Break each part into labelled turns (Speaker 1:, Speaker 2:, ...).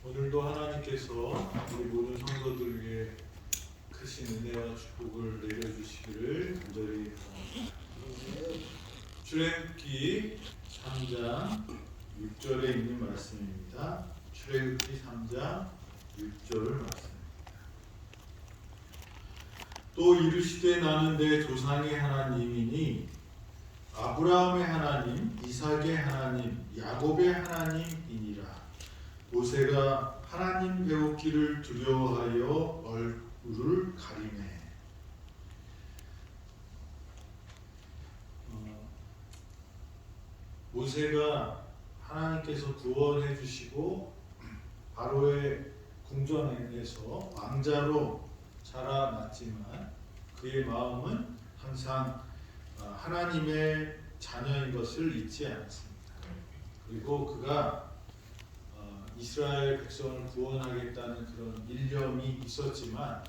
Speaker 1: 오늘도 하나님께서 우리 모든 성도들에게 크신 은혜와 축복을 내려주시기를 간절히 바랍니다. 출애굽기 3장 6절에 있는 말씀입니다. 출애굽기 3장 6절 말씀입니다. 또 이르시되 나는 내 조상의 하나님이니 아브라함의 하나님, 이삭의 하나님, 야곱의 하나님이니라. 모세가 하나님 배웠기를 두려워하여 얼굴을 가리매. 모세가 하나님께서 구원해 주시고 바로의 궁전에서 왕자로 자라났지만 그의 마음은 항상 하나님의 자녀인 것을 잊지 않았습니다. 그리고 그가 이스라엘 백성을 구원하겠다는 그런 일념이 있었지만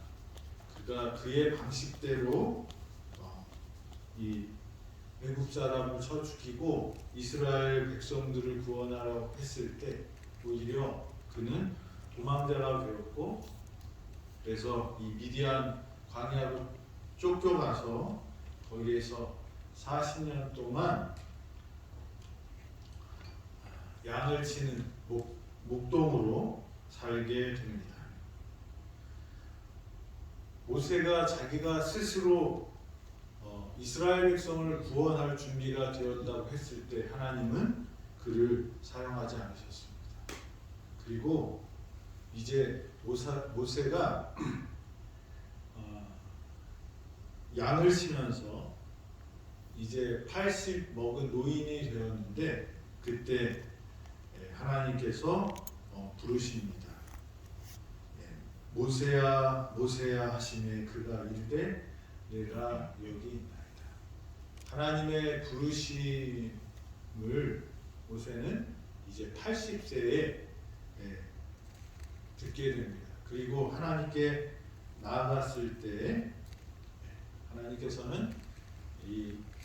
Speaker 1: 그가 그의 방식대로 이 애굽 사람을 쳐 죽이고 이스라엘 백성들을 구원하라고 했을 때 오히려 그는 도망자가 되었고, 그래서 이 미디안 광야로 쫓겨가서 거기에서 40년 동안 양을 치는 목동으로 살게 됩니다. 모세가 자기가 스스로 이스라엘 백성을 구원할 준비가 되었다고 했을 때 하나님은 그를 사용하지 않으셨습니다. 그리고 이제 모세가 양을 치면서 이제 80 먹은 노인이 되었는데 그때 하나님께서 부르십니다. 모세야 모세야 하시매 그가 이르되 내가 여기 있나이다. 하나님의 부르심을 모세는 이제 80세에 듣게 됩니다. 그리고 하나님께 나아갔을 때 하나님께서는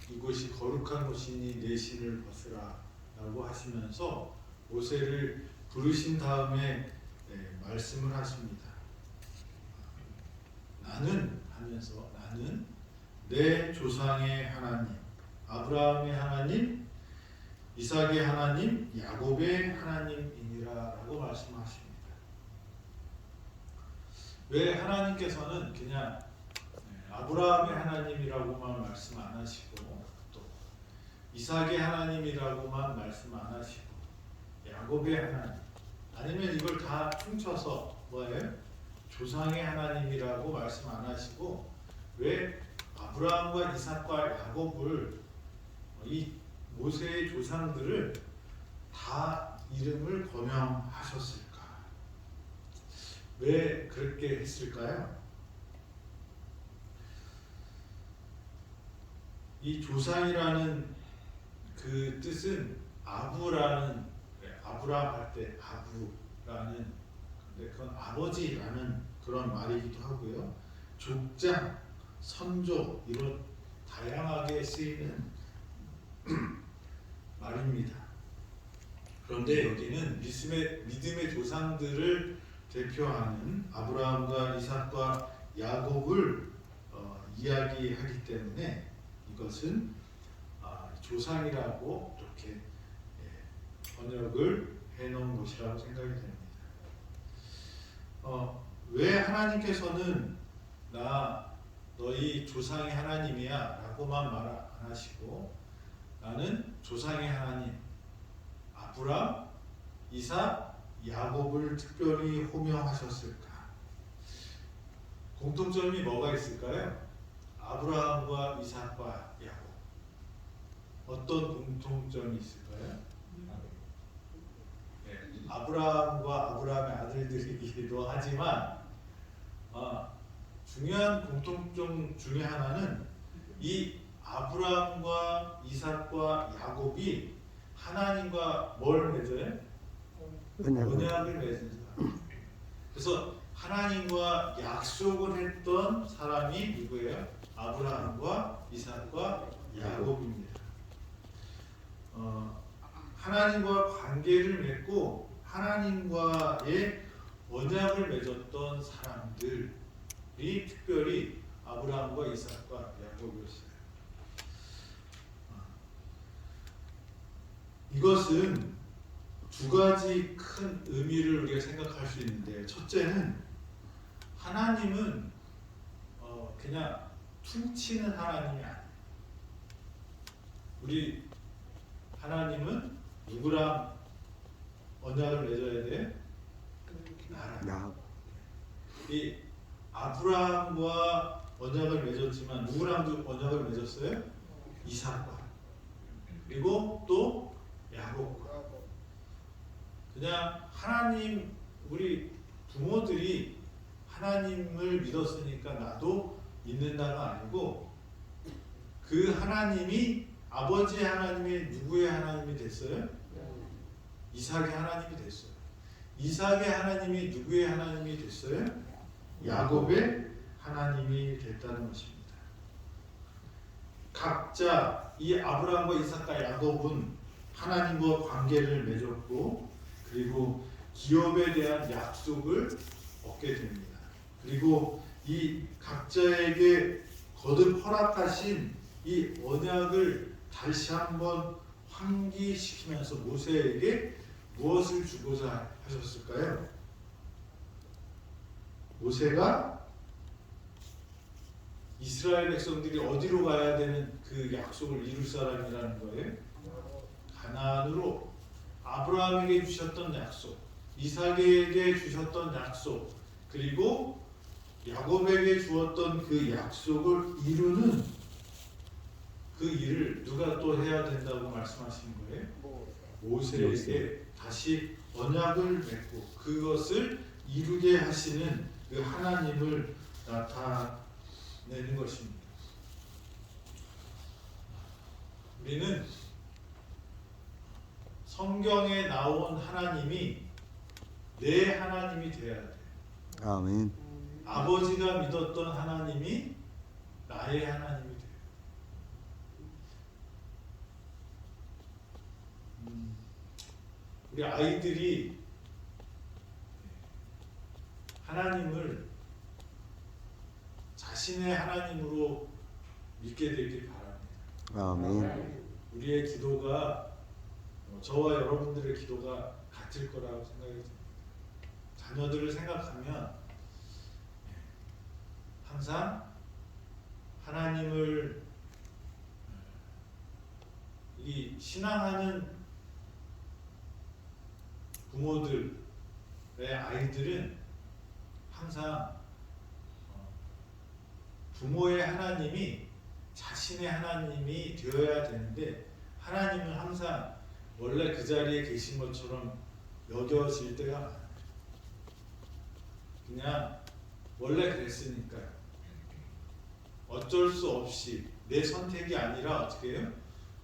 Speaker 1: 이곳이 거룩한 곳이니 내 신을 벗으라 라고 하시면서 모세를 부르신 다음에 말씀을 하십니다. 나는 하면서 나는 내 조상의 하나님, 아브라함의 하나님, 이삭의 하나님, 야곱의 하나님이니라 라고 말씀하십니다. 왜 하나님께서는 그냥 아브라함의 하나님이라고만 말씀 안 하시고 또 이삭의 하나님이라고만 말씀 안 하시고 야곱의 하나님, 아니면 이걸 다 퉁쳐서 뭐예요? 조상의 하나님이라고 말씀 안 하시고 왜 아브라함과 이삭과 야곱을 이 모세의 조상들을 다 이름을 거명하셨을까? 왜 그렇게 했을까요? 이 조상이라는 그 뜻은 아브라는, 아브라함 할 때 아부라는, 근데 그건 아버지라는 그런 말이기도 하고요. 족장, 선조 이런 다양하게 쓰이는 말입니다. 그런데 여기는 믿음의 조상들을 대표하는 아브라함과 이삭과 야곱을 이야기하기 때문에 이것은 조상이라고 이렇게 번역을 해놓은 것이라고 생각이 됩니다. 왜 하나님께서는 나 너희 조상의 하나님이야 라고만 말 안 하시고 나는 조상의 하나님 아브라함, 이삭, 야곱을 특별히 호명하셨을까? 공통점이 뭐가 있을까요? 아브라함과 이삭과 야곱, 어떤 공통점이 있을까요? 아브라함과 아브라함의 아들들이기도 하지만 중요한 공통점 중에 하나는 이 아브라함과 이삭과 야곱이 하나님과 뭘 맺어요? 언약을 맺은 사람. 그래서 하나님과 약속을 했던 사람이 누구예요? 아브라함과 이삭과 야곱입니다. 하나님과 관계를 맺고 하나님과의 언약을 맺었던 사람들이 특별히 아브라함과 이삭과 야곱이었어요. 이것은 두 가지 큰 의미를 우리가 생각할 수 있는데, 첫째는 하나님은 그냥 퉁치는 하나님이 아니에요. 우리 하나님은 누구랑 언약을 맺어야 돼? 나랑. 이 아브라함과 언약을 맺었지만 누구랑 언약을 맺었어요? 이삭과. 그리고 또 야곱과. 그냥 하나님, 우리 부모들이 하나님을 믿었으니까 나도 믿는다가 아니고, 그 하나님이 아버지의 하나님이 누구의 하나님이 됐어요? 이삭의 하나님이 됐어요. 이삭의 하나님이 누구의 하나님이 됐어요? 야곱의 하나님이 됐다는 것입니다. 각자 이 아브라함과 이삭과 야곱은 하나님과 관계를 맺었고, 그리고 기업에 대한 약속을 얻게 됩니다. 그리고 이 각자에게 거듭 허락하신 이 언약을 다시 한번 환기시키면서 모세에게 무엇을 주고자 하셨을까요? 모세가 이스라엘 백성들이 어디로 가야 되는 그 약속을 이룰 사람이라는 거예요? 가나안으로. 아브라함에게 주셨던 약속, 이삭에게 주셨던 약속, 그리고 야곱에게 주었던 그 약속을 이루는 그 일을 누가 또 해야 된다고 말씀하신 거예요? 모세에게 다시 언약을 맺고 그것을 이루게 하시는 그 하나님을 나타내는 것입니다. 우리는 성경에 나온 하나님이 내 하나님이 되어야 돼.
Speaker 2: 아멘.
Speaker 1: 아버지가 믿었던 하나님이 나의 하나님이 돼요. 우리 아이들이 하나님을 자신의 하나님으로 믿게 되길 바랍니다.
Speaker 2: 아멘.
Speaker 1: 우리의 기도가 저와 여러분들의 기도가 같을 거라고 생각이 듭니다. 자녀들을 생각하면 항상 하나님을 이 신앙하는 부모들의 아이들은 항상 부모의 하나님이 자신의 하나님이 되어야 되는데, 하나님은 항상 원래 그 자리에 계신 것처럼 여겨질 때가 많아요. 그냥 원래 그랬으니까요. 어쩔 수 없이 내 선택이 아니라 어떻게 해요?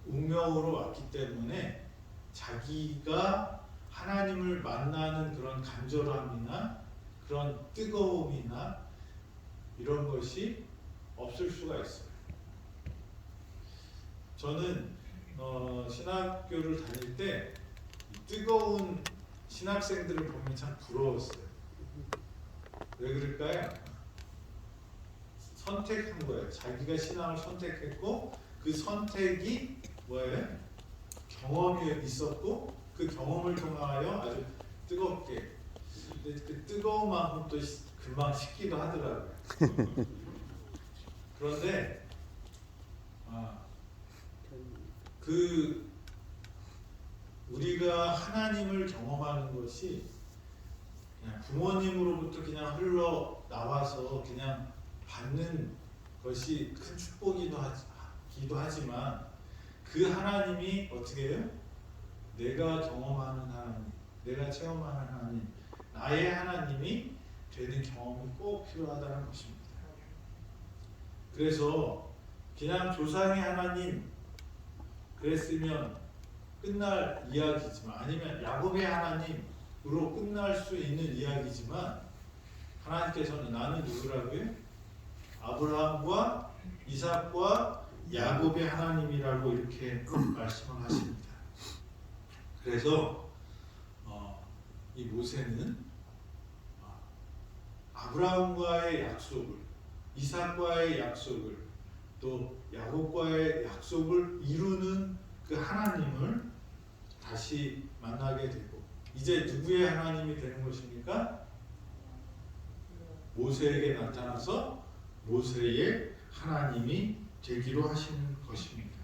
Speaker 1: 운명으로 왔기 때문에 자기가 하나님을 만나는 그런 간절함이나 그런 뜨거움이나 이런 것이 없을 수가 있어요. 저는 신학교를 다닐 때 뜨거운 신학생들을 보면 참 부러웠어요. 왜 그럴까요? 선택한 거예요. 자기가 신앙을 선택했고 그 선택이 뭐예요? 경험이 있었고 그 경험을 통하여 아주 뜨겁게. 근데 그 뜨거운 마음은 또 금방 식기도 하더라고요. 그런데 우리가 하나님을 경험하는 것이 그냥 부모님으로부터 그냥 흘러 나와서 그냥 받는 것이 큰 축복이기도 하지만, 그 하나님이 어떻게 해요? 내가 경험하는 하나님, 내가 체험하는 하나님, 나의 하나님이 되는 경험이 꼭 필요하다는 것입니다. 그래서 그냥 조상의 하나님 그랬으면 끝날 이야기지만, 아니면 야곱의 하나님으로 끝날 수 있는 이야기지만, 하나님께서는 나는 누구라고요? 아브라함과 이삭과 야곱의 하나님이라고 이렇게 말씀을 하십니다. 그래서 이 모세는 아브라함과의 약속을, 이삭과의 약속을, 또 야곱과의 약속을 이루는 그 하나님을 다시 만나게 되고, 이제 누구의 하나님이 되는 것입니까? 모세에게 나타나서 모세의 하나님이 되기로 하시는 것입니다.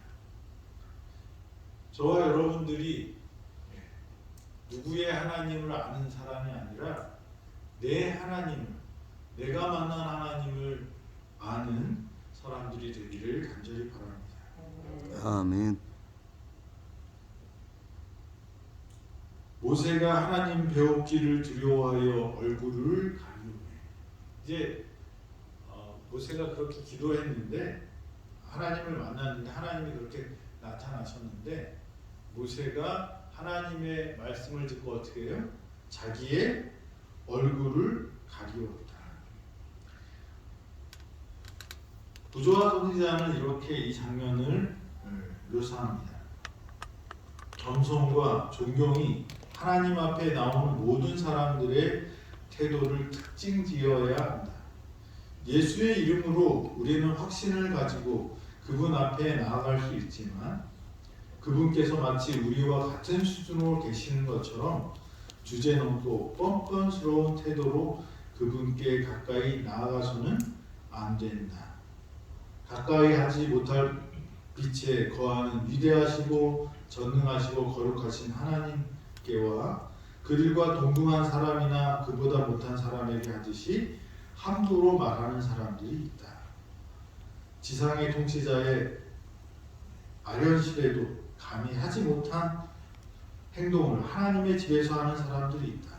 Speaker 1: 저와 여러분들이 누구의 하나님을 아는 사람이 아니라 내 하나님을, 내가 만난 하나님을 아는 사람들이 되기를 간절히 바랍니다.
Speaker 2: 아멘.
Speaker 1: 모세가 하나님 배웠기를 두려워하여 얼굴을 가리우매. 이제 모세가 그렇게 기도했는데, 하나님을 만났는데 하나님이 그렇게 나타나셨는데, 모세가 하나님의 말씀을 듣고 어떻게 해요? 자기의 얼굴을 가리웠다. 구조화 선지자는 이렇게 이 장면을 묘사합니다. 겸손과 존경이 하나님 앞에 나오는 모든 사람들의 태도를 특징지어야 한다. 예수의 이름으로 우리는 확신을 가지고 그분 앞에 나아갈 수 있지만, 그분께서 마치 우리와 같은 수준으로 계시는 것처럼 주제넘고 뻔뻔스러운 태도로 그분께 가까이 나아가서는 안 된다. 가까이 하지 못할 빛에 거하는 위대하시고 전능하시고 거룩하신 하나님께와 그들과 동등한 사람이나 그보다 못한 사람에게 하듯이 함부로 말하는 사람들이 있다. 지상의 통치자의 아련실에도 감히 하지 못한 행동을 하나님의 집에서 하는 사람들이 있다.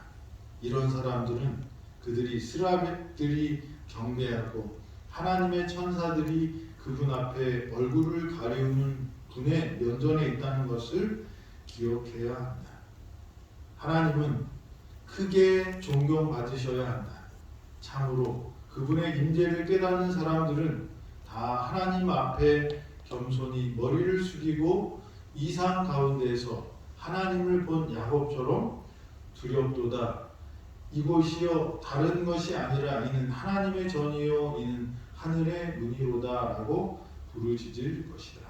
Speaker 1: 이런 사람들은 그들이 스라벨들이 경배하고 하나님의 천사들이 그분 앞에 얼굴을 가리우는 분의 면전에 있다는 것을 기억해야 한다. 하나님은 크게 존경받으셔야 한다. 참으로 그분의 임재를 깨닫는 사람들은 다 하나님 앞에 겸손히 머리를 숙이고 이상 가운데에서 하나님을 본 야곱처럼 두렵도다. 이곳이요 다른 것이 아니라 이는 하나님의 전이요 이는 하늘의 문이로다라고 부르짖을 것이다.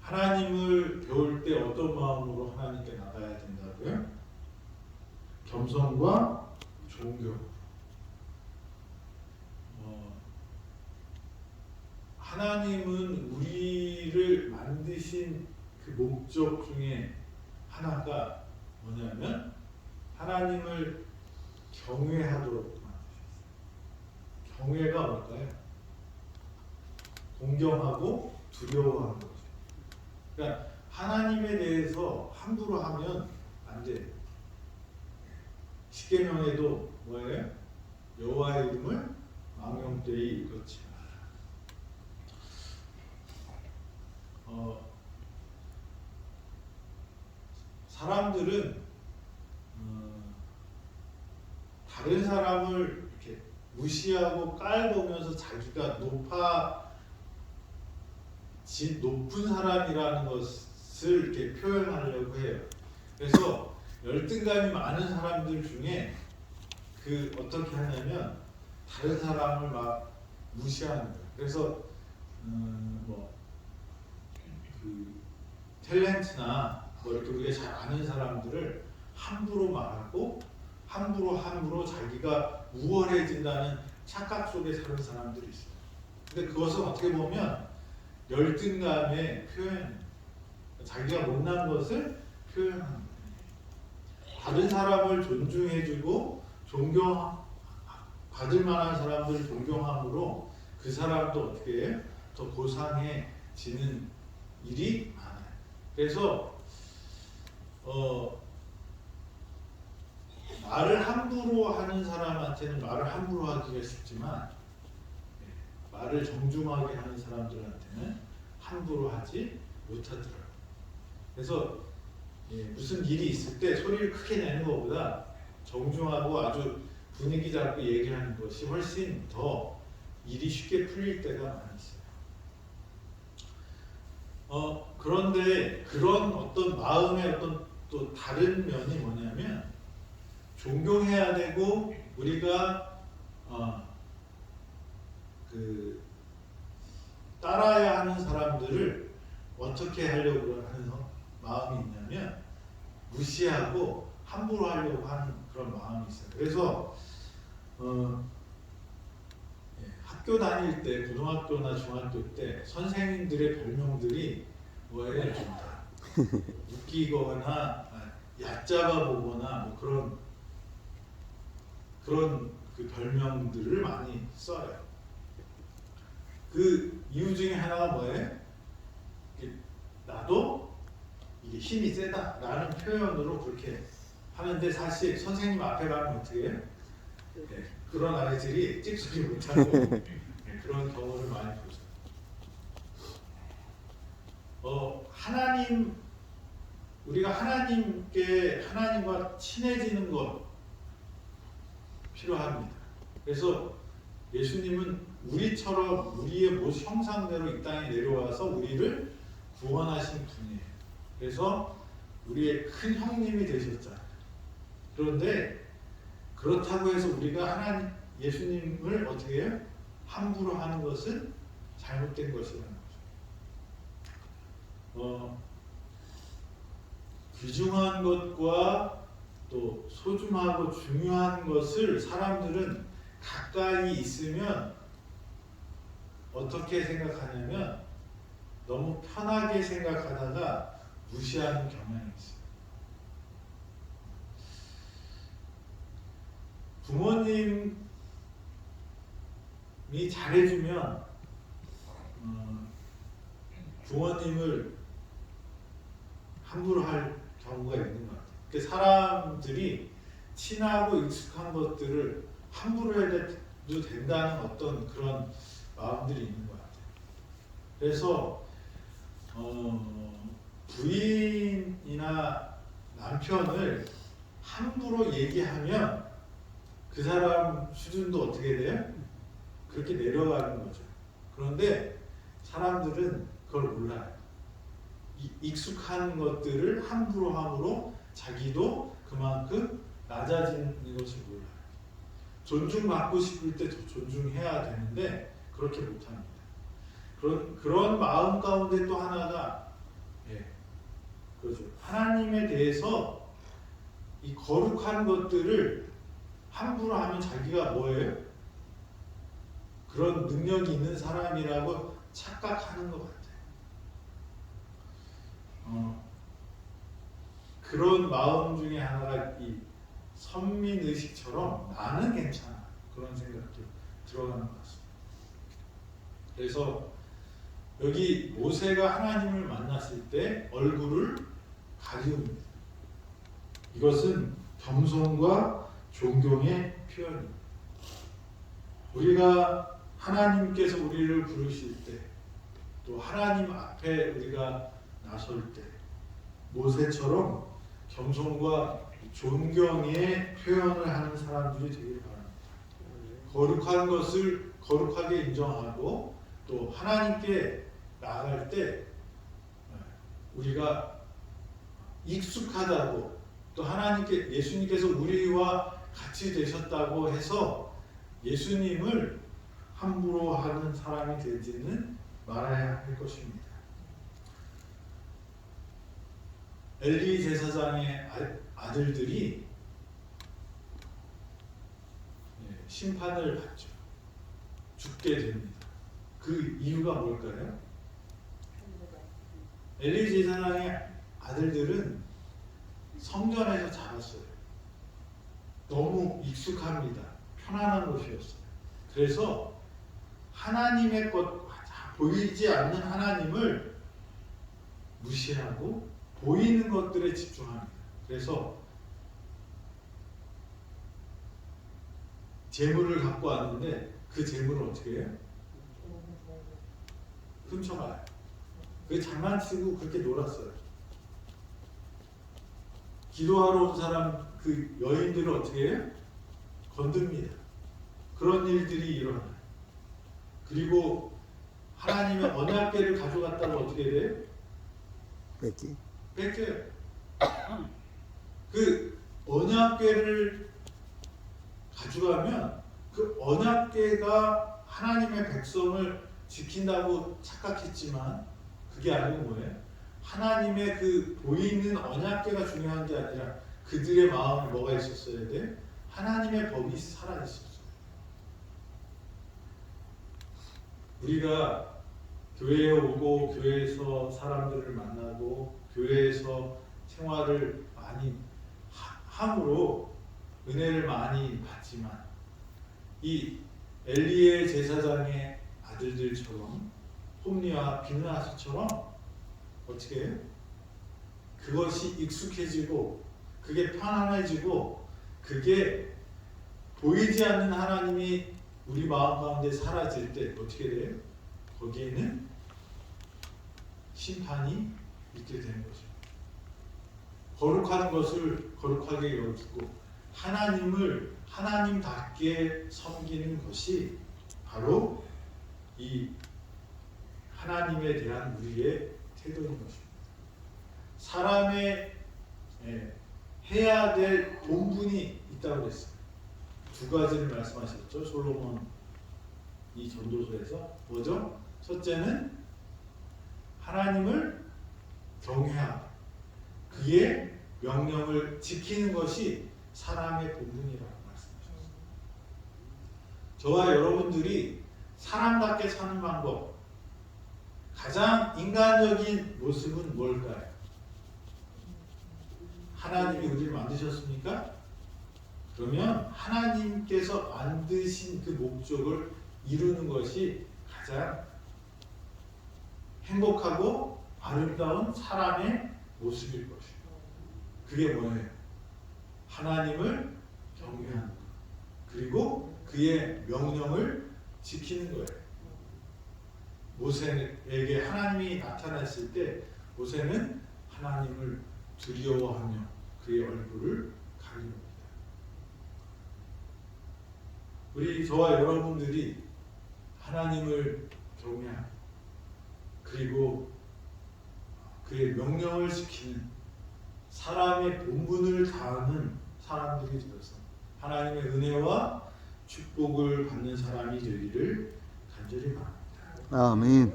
Speaker 1: 하나님을 배울 때 어떤 마음으로 하나님께 나가야 된다고요? 겸손과 존경. 하나님은 우리를 만드신 그 목적 중에 하나가 뭐냐면 하나님을 경외하도록 만드셨어요. 경외가 뭘까요? 공경하고 두려워하는 거죠. 그러니까 하나님에 대해서 함부로 하면 안 돼요. 십계명에도 뭐예요? 여호와의 이름을 망령되이 일컫지 마라. 사람들은 다른 사람을 이렇게 무시하고 깔보면서 자기가 높은 사람이라는 것을 이렇게 표현하려고 해요. 그래서 열등감이 많은 사람들 중에 어떻게 하냐면 다른 사람을 막 무시하는 거예요. 그래서 탤런트나 이렇게 우리가 잘 아는 사람들을 함부로 말하고 함부로 자기가 우월해진다는 착각 속에 사는 사람들이 있어요. 근데 그것은 어떻게 보면 열등감의 표현이에요. 자기가 못난 것을 표현하는 거예요. 다른 사람을 존중해주고 존경받을 만한 사람들을 존경함으로 그 사람도 어떻게 해요? 더 고상해지는 일이 많아요. 그래서 말을 함부로 하는 사람한테는 말을 함부로 하기가 쉽지만 말을 정중하게 하는 사람들한테는 함부로 하지 못하더라고요. 그래서 무슨 일이 있을 때 소리를 크게 내는 것보다 정중하고 아주 분위기 잡고 얘기하는 것이 훨씬 더 일이 쉽게 풀릴 때가 많이 있어요. 그런데 그런 어떤 마음의 어떤 또 다른 면이 뭐냐면 존경해야 되고 우리가 그 따라야 하는 사람들을 어떻게 하려고 하는 마음이 있냐면 무시하고 함부로 하려고 하는 그런 마음이 있어요. 그래서 학교 다닐 때 고등학교나 중학교 때 선생님들의 별명들이 뭐예요? 좀 다 웃기거나 얕잡아 보거나 뭐 그런 그 별명들을 많이 써요. 그 이유 중에 하나가 뭐예요? 나도 이게 힘이 세다라는 표현으로 그렇게 하는데 사실 선생님 앞에 가면 어떻게 해요? 그런 아이들이 찍소리 못하고 그런 경우를 많이 보죠. 우리가 하나님과 친해지는 것 필요합니다. 그래서 예수님은 우리처럼 우리의 모습 형상대로 이 땅에 내려와서 우리를 구원하신 분이에요. 그래서 우리의 큰 형님이 되셨잖아요. 그런데 그렇다고 해서 우리가 예수님을 어떻게 해요? 함부로 하는 것은 잘못된 것이라는 거죠. 귀중한 것과 또 소중하고 중요한 것을 사람들은 가까이 있으면 어떻게 생각하냐면 너무 편하게 생각하다가 무시하는 경향이 있어요. 부모님이 잘해주면 부모님을 함부로 할 경우가 있는 것 같아요. 그 사람들이 친하고 익숙한 것들을 함부로 해도 된다는 어떤 그런 마음들이 있는 것 같아요. 그래서 부인이나 남편을 함부로 얘기하면 그 사람 수준도 어떻게 돼요? 그렇게 내려가는 거죠. 그런데 사람들은 그걸 몰라요. 익숙한 것들을 함부로 함으로 자기도 그만큼 낮아지는 것을 몰라요. 존중받고 싶을 때 더 존중해야 되는데 그렇게 못합니다. 그런 마음 가운데 또 하나가 그렇죠. 하나님에 대해서 이 거룩한 것들을 함부로 하면 자기가 뭐예요? 그런 능력이 있는 사람이라고 착각하는 것 같아요. 그런 마음 중에 하나가 이 선민의식처럼 나는 괜찮아 그런 생각도 들어가는 것 같습니다. 그래서 여기 모세가 하나님을 만났을 때 얼굴을 가리웁니다. 이것은 겸손과 존경의 표현입니다. 우리가 하나님께서 우리를 부르실 때, 또 하나님 앞에 우리가 나설 때 모세처럼 겸손과 존경의 표현을 하는 사람들이 되기를 바랍니다. 거룩한 것을 거룩하게 인정하고 또 하나님께 나아갈 때 우리가 익숙하다고 또 예수님께서 우리와 같이 되셨다고 해서 예수님을 함부로 하는 사람이 되지는 말아야 할 것입니다. 엘리 제사장의 아들들이 심판을 받죠. 죽게 됩니다. 그 이유가 뭘까요? 엘리 제사장의 아들들은 성전에서 자랐어요. 너무 익숙합니다. 편안한 곳이었어요. 그래서 하나님의 것, 보이지 않는 하나님을 무시하고 보이는 것들에 집중합니다. 그래서 재물을 갖고 왔는데 그 재물을 어떻게 해요? 훔쳐가요. 그 장난치고 그렇게 놀았어요. 기도하러 온 사람 그 여인들을 어떻게 해요? 건듭니다. 그런 일들이 일어나요. 그리고 하나님의 언약궤를 가져갔다고 어떻게 돼요? 뺏겨요. 그 언약궤를 가져가면 그 언약궤가 하나님의 백성을 지킨다고 착각했지만 그게 아니고 뭐예요? 하나님의 그 보이는 언약궤가 중요한 게 아니라 그들의 마음에 뭐가 있었어야 돼? 하나님의 법이 살아 있었어요. 우리가 교회에 오고 교회에서 사람들을 만나고 교회에서 생활을 많이 함으로 은혜를 많이 받지만 이 엘리의 제사장의 아들들처럼 홈리와 비느하스처럼 어떻게 해요? 그것이 익숙해지고 그게 편안해지고 그게 보이지 않는 하나님이 우리 마음 가운데 사라질 때 어떻게 돼요? 거기에는 심판이 있게 되는 거죠. 거룩한 것을 거룩하게 여기고 하나님을 하나님답게 섬기는 것이 바로 이 하나님에 대한 우리의 태도인 것입니다. 사람의 해야 될 본분이 있다고 그랬어요. 두 가지를 말씀하셨죠. 솔로몬 이 전도서에서 뭐죠? 첫째는 하나님을 경외하고 그의 명령을 지키는 것이 사람의 본분이라고 말씀하셨어요. 저와 여러분들이 사람답게 사는 방법, 가장 인간적인 모습은 뭘까요? 하나님이 우리를 만드셨습니까? 그러면 하나님께서 만드신 그 목적을 이루는 것이 가장 행복하고 아름다운 사람의 모습일 것이에요. 그게 뭐예요? 하나님을 경외하는 것. 그리고 그의 명령을 지키는 거예요. 모세에게 하나님이 나타났을 때 모세는 하나님을 두려워하며 그의 얼굴을 가리릅니다. 우리 저와 여러분들이 하나님을 경외하고 그리고 그의 명령을 지키는 사람의 본분을 다하는 사람들이 되어서 하나님의 은혜와 축복을 받는 사람이 되기를 간절히 바랍니다.
Speaker 2: 아멘.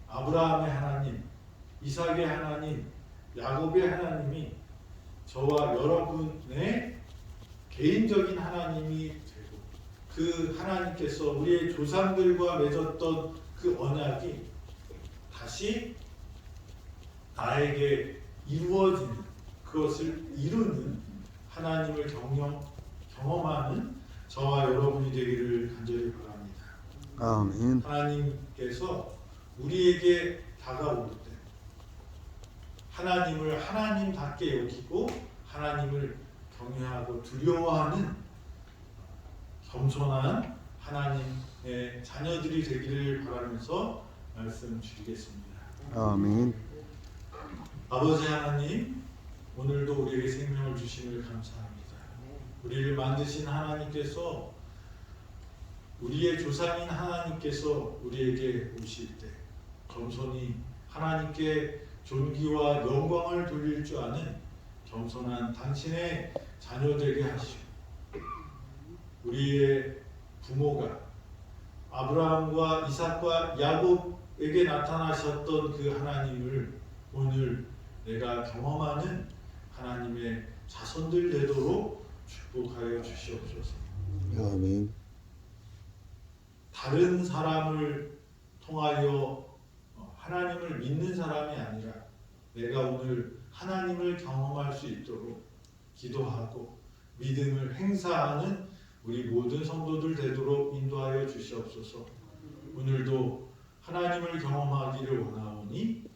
Speaker 1: 아브라함의 하나님, 이삭의 하나님, 야곱의 하나님이 저와 여러분의 개인적인 하나님이 되고 그 하나님께서 우리의 조상들과 맺었던 그 언약이 다시 나에게 이루어지는 그것을 이루는 하나님을 경험하는 저와 여러분이 되기를 간절히 바랍니다.
Speaker 2: 아멘.
Speaker 1: 하나님께서 우리에게 다가올 때 하나님을 하나님답게 여기고 하나님을 경외하고 두려워하는 겸손한 하나님의 자녀들이 되기를 바라면서 말씀드리겠습니다.
Speaker 2: 아멘.
Speaker 1: 아버지 하나님, 오늘도 우리에게 생명을 주심을 감사합니다. 우리를 만드신 하나님께서 우리의 조상인 하나님께서 우리에게 오실 때 겸손히 하나님께 존귀와 영광을 돌릴 줄 아는 겸손한 당신의 자녀되게 하시고 우리의 부모가 아브라함과 이삭과 야곱에게 나타나셨던 그 하나님을 오늘 내가 경험하는 하나님의 자손들 되도록 축복하여 주시옵소서.
Speaker 2: 아멘.
Speaker 1: 다른 사람을 통하여 하나님을 믿는 사람이 아니라 내가 오늘 하나님을 경험할 수 있도록 기도하고 믿음을 행사하는 우리 모든 성도들 되도록 인도하여 주시옵소서. 오늘도 하나님을 경험하기를 원하오니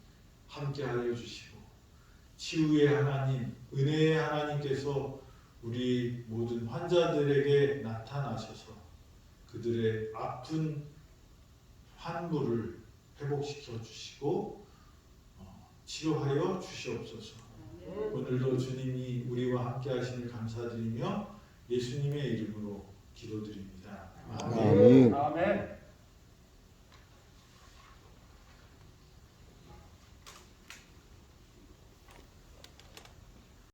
Speaker 1: 함께하여 주시고 치유의 하나님, 은혜의 하나님께서 우리 모든 환자들에게 나타나셔서 그들의 아픈 환부를 회복시켜 주시고 치료하여 주시옵소서. 오늘도 주님이 우리와 함께 하심을 감사드리며 예수님의 이름으로 기도드립니다. 아멘.
Speaker 2: 아멘.
Speaker 3: 아멘.